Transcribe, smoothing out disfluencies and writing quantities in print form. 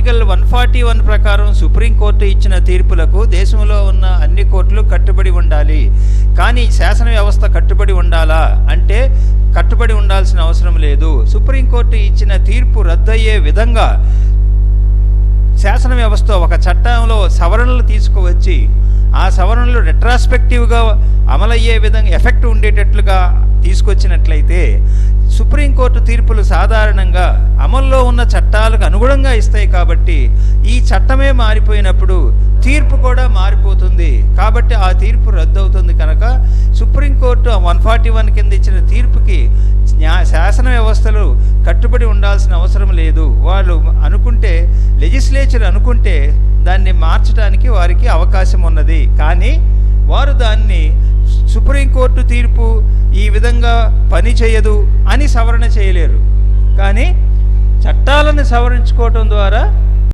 Article 141 ప్రకారం supreme court ఇచ్చిన తీర్పులకు దేశంలో ఉన్న అన్ని కోర్టులు కట్టుబడి ఉండాలి. కానీ శాసన వ్యవస్థ కట్టుబడి ఉండాలా అంటే కట్టుబడి ఉండాల్సిన అవసరం లేదు. సుప్రీంకోర్టు ఇచ్చిన తీర్పు రద్దయ్యే విధంగా శాసన వ్యవస్థ ఒక చట్టంలో సవరణలు తీసుకువచ్చి ఆ సవరణలు రెట్రాస్పెక్టివ్గా అమలయ్యే విధంగా ఎఫెక్ట్ ఉండేటట్లుగా తీసుకొచ్చినట్లయితే సుప్రీంకోర్టు తీర్పులు సాధారణంగా అమల్లో ఉన్న చట్టాలకు అనుగుణంగా ఇస్తాయి. కాబట్టి ఈ చట్టమే మారిపోయినప్పుడు తీర్పు కూడా మారిపోతుంది. కాబట్టి ఆ తీర్పు రద్దవుతుంది. కనుక సుప్రీంకోర్టు 141 కింద ఇచ్చిన తీర్పుకి శాసన వ్యవస్థలు కట్టుబడి ఉండాల్సిన అవసరం లేదు. వాళ్ళు అనుకుంటే, లెజిస్లేచర్ అనుకుంటే దాన్ని మార్చడానికి వారికి అవకాశం ఉన్నది. కానీ వారు దాన్ని సుప్రీంకోర్టు తీర్పు ఈ విధంగా పని చేయదు అని సవరణ చేయలేరు. కానీ చట్టాలను సవరించుకోవటం ద్వారా